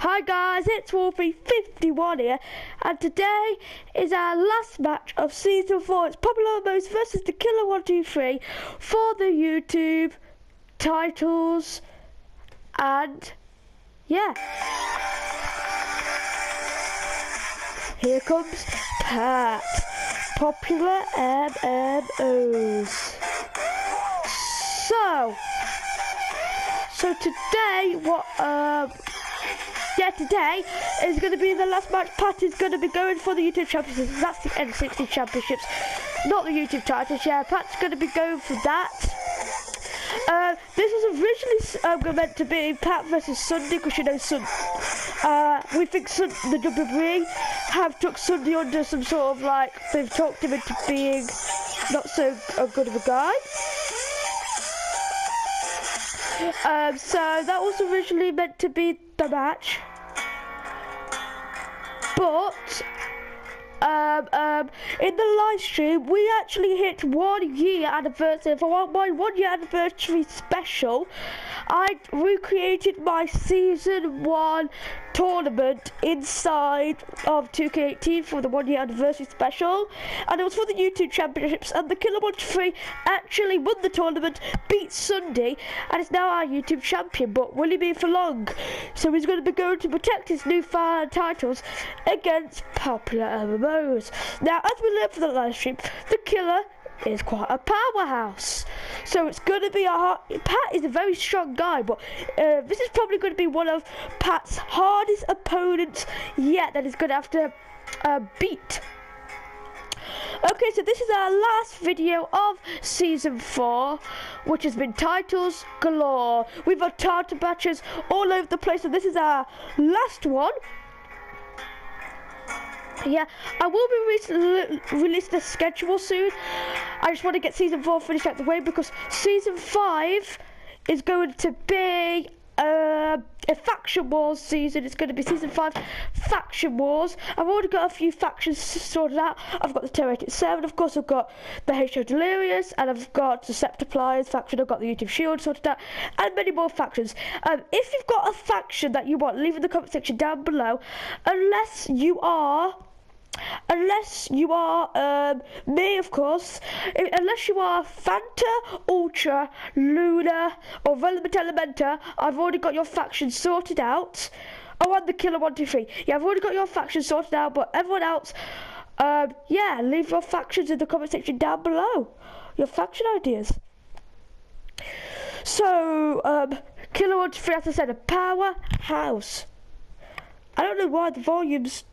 Hi guys, it's SHAREfactory here, and today is our last match of Season 4. It's PopularMMOS versus the Killer123 for the YouTube titles, and yeah. Here comes Pat, PopularMMOS. So today, today is going to be the last match. Pat is going to be going for the YouTube Championships. That's the N60 Championships, not the YouTube titles. Yeah, Pat's going to be going for that. This was originally meant to be Pat versus Sunday, because you know we think the WWE have took Sunday under some sort of like, they've talked him into being not so good of a guy. So that was originally meant to be the match, but in the live stream we actually hit 1 year anniversary. For my 1 year anniversary special, I recreated my Season 1 tournament inside of 2K18 for the 1 year anniversary special, and it was for the YouTube Championships, and the Killer123 actually won the tournament, beat Sunday, and is now our YouTube champion. But will he be for long? So he's going to be going to protect his newfound titles against PopularMMOS. Now, as we learned from the live stream, the Killer is quite a powerhouse, so it's going to be Pat is a very strong guy, but this is probably going to be one of Pat's hardest opponents yet that he's going to have to beat. Okay, so this is our last video of Season 4, which has been titles galore. We've got title matches all over the place, and this is our last one. Yeah, I will be releasing a schedule soon. I just want to get Season 4 finished out the way, because Season 5 is going to be a Faction Wars season. It's going to be Season 5 Faction Wars. I've already got a few factions sorted out. I've got the Terrated 7, of course I've got the HO Delirious, and I've got the Septipliers faction, I've got the YouTube Shield sorted out, and many more factions. If you've got a faction that you want, leave in the comment section down below, unless you are me, of course. Unless you are Fanta, Ultra, Luna, or Relevant Elementa, I've already got your faction sorted out. Oh, and the Killer123. Yeah, I've already got your faction sorted out, but everyone else, yeah, leave your factions in the comment section down below. Your faction ideas. So, Killer123, as I said, a powerhouse. I don't know why the volume's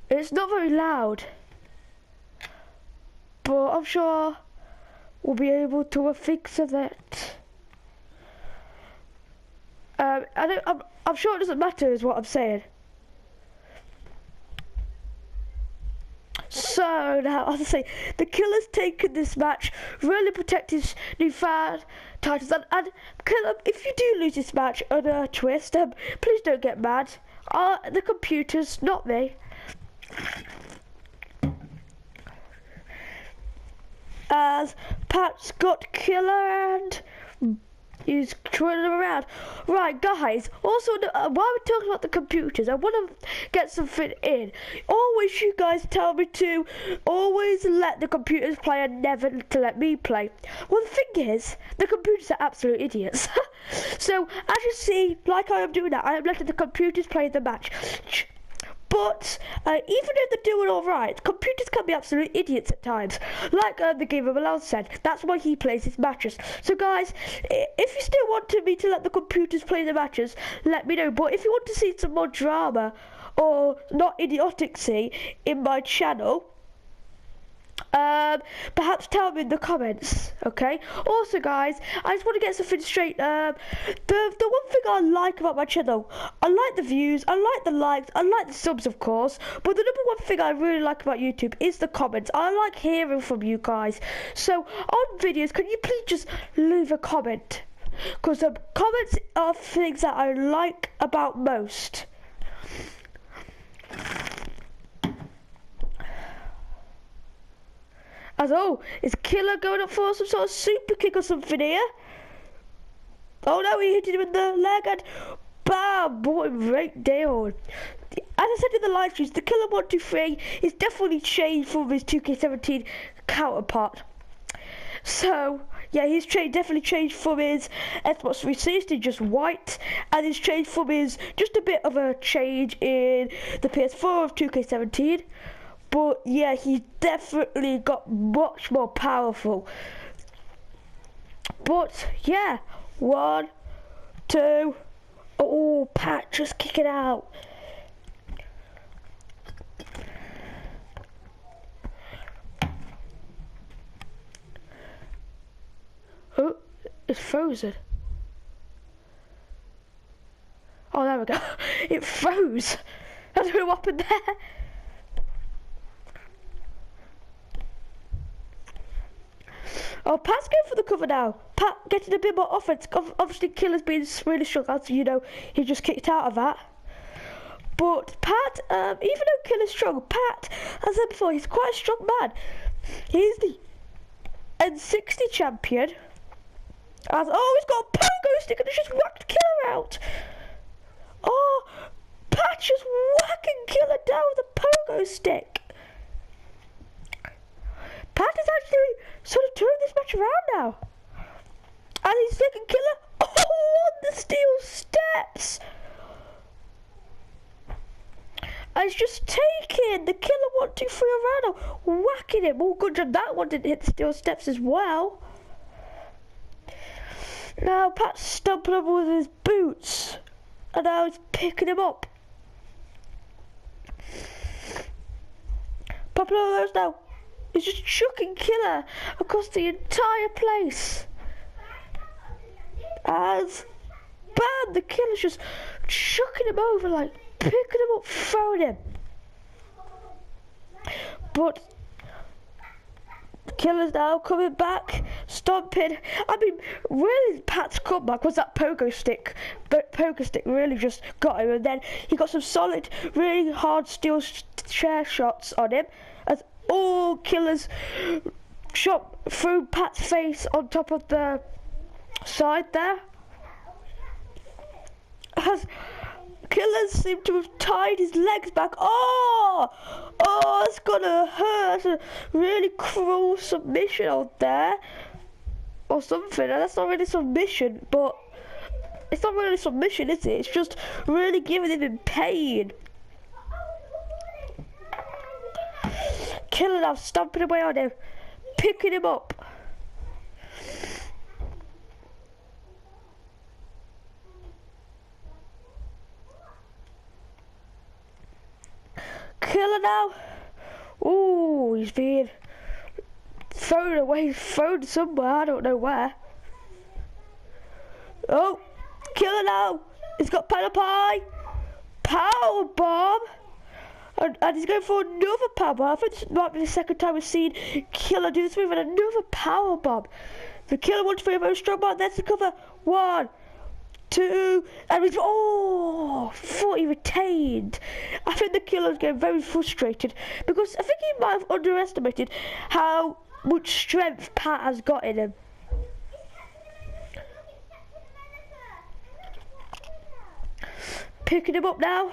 it's not very loud, but I'm sure we'll be able to fix that. I'm sure it doesn't matter is what I'm saying. So now, as I say, the Killer's taken this match, really protect his newfound titles, and Killer, if you do lose this match on a twist, please don't get mad. The computers, not me. As Pat's got Killer and he's twirling around. Right, guys, also while we're talking about the computers, I want to get something in. Always you guys tell me to always let the computers play and never to let me play. Well, the thing is, the computers are absolute idiots. So as you see, like I am doing that, I am letting the computers play the match. But even if they're doing alright, computers can be absolute idiots at times. Like the Gamer Malone said, that's why he plays his matches. So guys, if you still want me to let the computers play the matches, let me know. But if you want to see some more drama, or not idioticy, in my channel, perhaps tell me in the comments, okay? Also guys, I just want to get something straight. The one thing I like about my channel, I like the views, I like the likes, I like the subs, of course, but the number one thing I really like about YouTube is the comments. I like hearing from you guys. So on videos, can you please just leave a comment? Because comments are things that I like about most. As is Killer going up for some sort of super kick or something here? Oh no, he hit him in the leg and bam! Brought him right down. As I said in the live streams, the Killer123 is definitely changed from his 2K17 counterpart. So, yeah, he's definitely changed from his Xbox 360, just white, and he's changed from his, just a bit of a change in the PS4 of 2K17. But yeah, he's definitely got much more powerful. But yeah, 1, 2, oh, Pat just kick it out. Oh, it's frozen. Oh, there we go. It froze. I don't know what happened there. Oh, Pat's going for the cover now. Pat getting a bit more offense. Obviously, Killer's been really strong, as you know. He just kicked out of that. But Pat, even though Killer's strong, Pat, as I said before, he's quite a strong man. He's the N60 champion. Oh, he's got a pogo stick and he's just whacked Killer out. Oh, Pat just whacking Killer down with a pogo stick. Pat is actually sort of turning this match around now. And he's taking Killer on the steel steps. And he's just taking the Killer123 around now, whacking him. Oh, good job that one didn't hit the steel steps as well. Now Pat's stumping him with his boots. And now he's picking him up. PopularMMOS now. He's just chucking Killer across the entire place. As bam, the Killer's just chucking him over, like picking him up, throwing him. But Killer's now coming back, stomping. I mean, really, Pat's comeback was that pogo stick. But pogo stick really just got him, and then he got some solid, really hard steel chair shots on him. As all Killer's shot through Pat's face on top of the side there. As Killer seemed to have tied his legs back. Oh, it's gonna hurt. A really cruel submission out there, or something. And that's not really submission, but it's not really submission, is it? It's just really giving him pain. Killer now stomping away on him, picking him up. Killer now. Ooh, he's being thrown away, thrown somewhere, I don't know where. Oh, Killer now. He's got Panda Pie. Power bomb. And he's going for another power bomb. I think this might be the second time we've seen Killer do this move, and another power bomb. The Killer123 very strong man. There's the cover. 1, 2, and he's thought he retained. I think the Killer's getting very frustrated because I think he might have underestimated how much strength Pat has got in him. Picking him up now.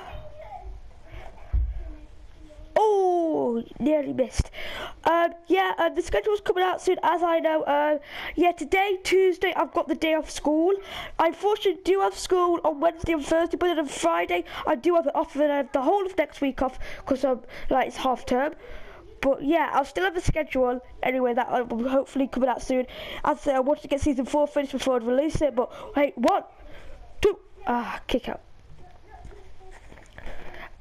Oh, nearly missed. The schedule's coming out soon, as I know. Today, Tuesday, I've got the day off school. I unfortunately do have school on Wednesday and Thursday, but then on Friday, I do have it off, and I have the whole of next week off, because it's half term. But yeah, I'll still have a schedule anyway that will hopefully coming out soon. As I say, I wanted to get season 4 finished before I'd release it, but hey, 1, 2, kick out.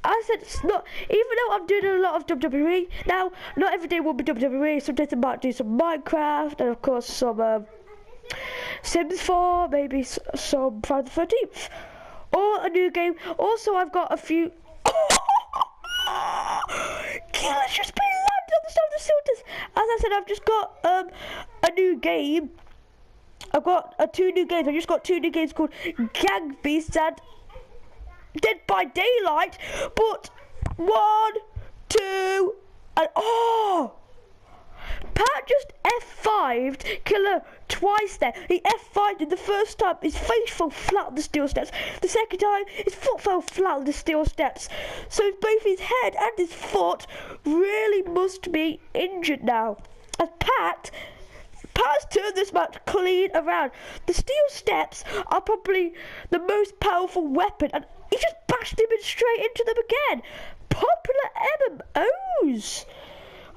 I said it's not, even though I'm doing a lot of WWE, now, not every day will be WWE, sometimes I might do some Minecraft, and of course some Sims 4, maybe some Friday the 13th, or a new game. Also, I've got a few, Killer's just been landed on the side of the cylinders. As I said, I've just got a new game, I've got 2 new games, I've just got 2 new games called Gang Beasts and Dead by Daylight, but 1, 2, and Pat just F5'd Killer twice there. He F5'd it the first time, his face fell flat on the steel steps. The second time, his foot fell flat on the steel steps. So both his head and his foot really must be injured now. As Pat's turned this match clean around. The steel steps are probably the most powerful weapon, and he just bashed him in straight into them again. Popular MMOs.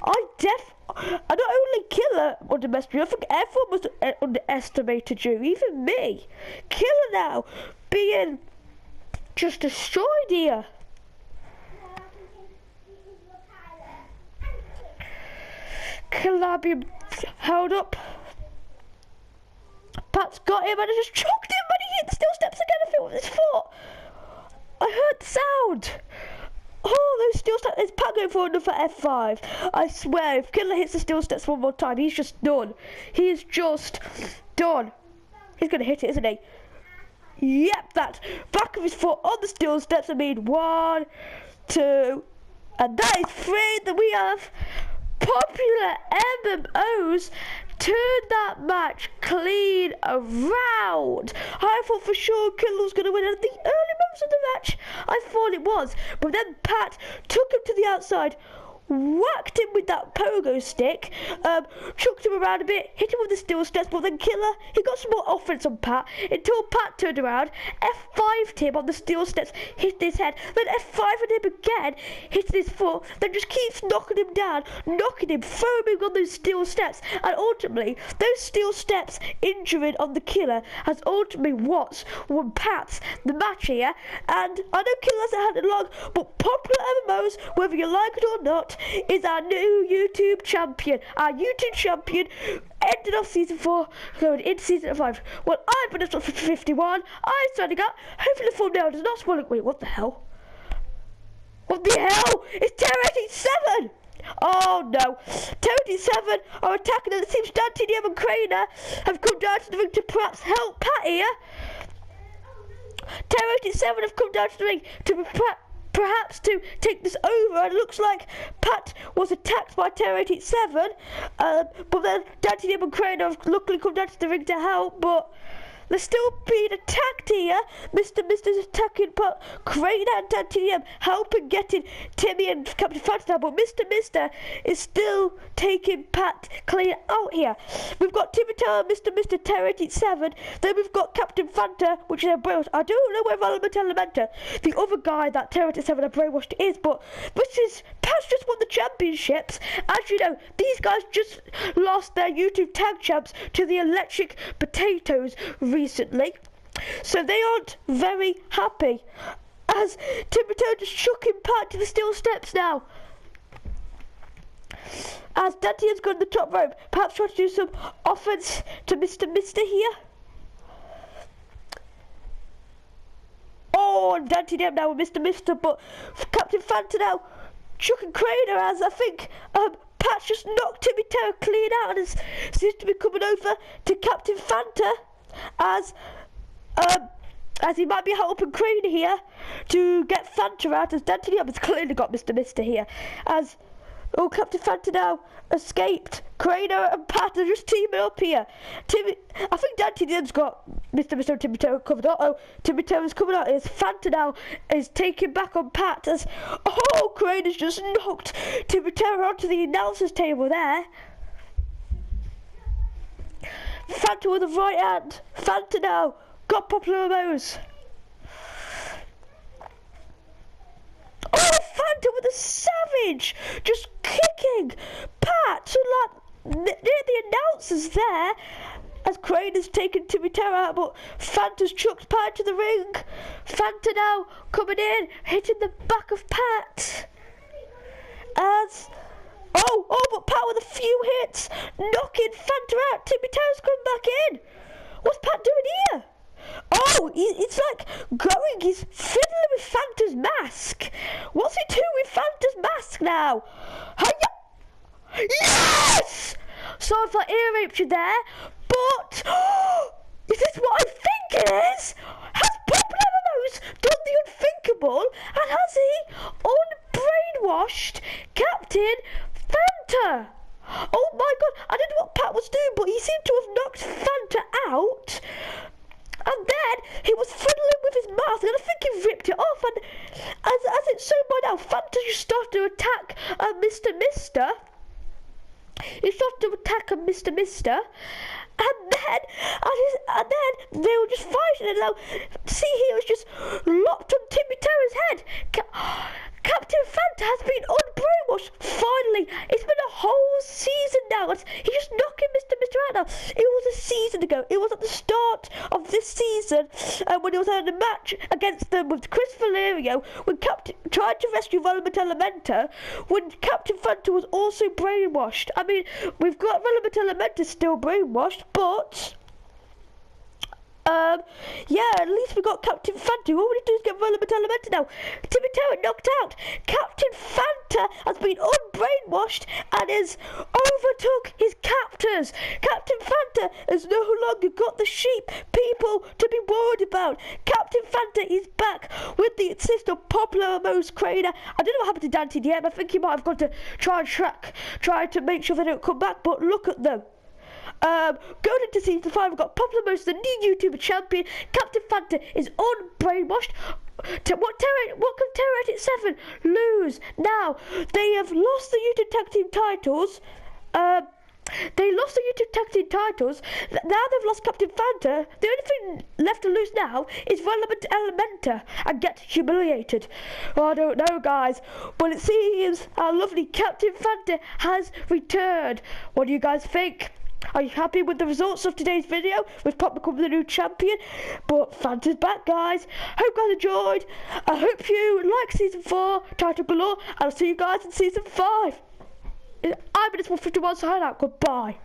Not only Killer underestimated you, I think everyone must have underestimated you, even me. Killer now being just destroyed here. Killer being held up. Pat's got him and I just choked him when he hit the steel steps again, I think, with his foot. I heard the sound. Oh, those steel steps. Is Pat going for another F5? I swear, if Killer hits the steel steps one more time, he's just done. He is just done. He's going to hit it, isn't he? Yep, that back of his foot on the steel steps. I mean, 1, 2, and that is 3 that we have. Popular MMOs turned that match clean around. I thought for sure Killer was going to win at the early moments of the match. I thought it was, but then Pat took him to the outside, whacked him with that pogo stick, chucked him around a bit, hit him with the steel steps, but then Killer, he got some more offense on Pat until Pat turned around, F5'd him on the steel steps, hit his head, then F5'd him again, hit his foot, then just keeps knocking him down, knocking him, foaming on those steel steps, and ultimately, those steel steps injuring on the Killer has ultimately won Pat's the match here, and I know Killer hasn't had it long, but Popular MMOs, whether you like it or not, is our new YouTube champion. Our YouTube champion ended off season 4, going into season 5. Well, I've been up for 51. I'm signing out. Hopefully the thumbnail does not spoil it. Wait, what the hell? What the hell? It's Terror87! Oh no. Terror87 are attacking, and it seems Dante, DM and Craner have come down to the ring to perhaps help Pat here. Terror87 have come down to the ring to perhaps to take this over, and it looks like Pat was attacked by Terror87, but then Dante and Craner have luckily come down to the ring to help, but they're still being attacked here. Mister's attacking Craner and Dante helping getting Timmy and Captain Fanta, but Mister is still taking Pat clean out here. We've got Timmy and Mister Terror87, then we've got Captain Fanta, which is a brainwashed. I don't know where Elementa, the other guy that Terror87 have brainwashed is, but Pat's just won the championships. As you know, these guys just lost their YouTube tag champs to the Electric Potatoes recently, so they aren't very happy. As Timoteo just shook him Pat to the steel steps now. As Dante's got the top rope, perhaps trying to do some offense to Mister here. Oh, and Dante now with Mister, but Captain Fanta now chucking Craner, as I think Pat's just knocked Timmy Terror clean out and seems to be coming over to Captain Fanta as he might be helping Craner here to get Fanta out, as Dante has clearly got Mister here, as Captain Fanta now escaped. Craner and Pat are just teaming up here. I think Dante's got Mister and Timmy Terror covered. Timmy Terror's coming out. As Fanta now is taking back on Pat, as Craner's just knocked Timmy Terror onto the announcer's table there. Fanta with the right hand. Fanta now got PopularMMOS. Oh, Fanta with a savage, just kicking Pat to near the announcers there, as Craner's taken Timmy Terror out, but Fanta's chucked Pat to the ring. Fanta now coming in, hitting the back of Pat. As but Pat with a few hits, knocking Fanta out. Timmy Terror's coming back in. What's Pat doing here? It's like going, he's fiddling with Fanta's mask. What's he doing with Fanta's mask now? Hiya! Yes! Sorry if I ear raped you there, but is this what I think it is? Has PopularMMOS done the unthinkable, and has he unbrainwashed Captain Fanta? Oh my god, he ripped it off, and as it's shown by now, Fanta just started to attack Mr. Mister. He started to attack Mr. Mister, and then they were just fighting, and now see, he was just locked on Timmy Terror's head. Captain Fanta has been unbrainwashed. Finally, it's been a whole season now. He's just knocking Mr. Mister out now. It was a season ago. It was at the start of this season when he was having a match against them with Chris Valerio, when Captain tried to rescue Relevant Elementa, when Captain Fanta was also brainwashed. I mean, we've got Relevant Elementa still brainwashed, but yeah, at least we got Captain Fanta. All we need to do is get Relevant Elementa now. Timmy Terror knocked out. Captain Fanta has been unbrainwashed and has overtook his captors. Captain Fanta has no longer got the sheep people to be worried about. Captain Fanta is back with the assist of PopularMMOS creator. I don't know what happened to Dante yet, but I think he might have got to try to make sure they don't come back, but look at them. Going into season 5, we've got PopularMMOS, the new YouTuber champion. Captain Fanta is unbrainwashed. What can Terror 7 lose? Now, they have lost the YouTube Tag Team titles. They lost the YouTube Tag Team titles. Now they've lost Captain Fanta. The only thing left to lose now is Relevant Elementa and get humiliated. Oh, I don't know, guys, but it seems our lovely Captain Fanta has returned. What do you guys think? Are you happy with the results of today's video with Pop becoming the new champion? But Fanta's back, guys. Hope you guys enjoyed. I hope you like season 4, title galore. I'll see you guys in season 5. I'm in this 151 sign out. Goodbye.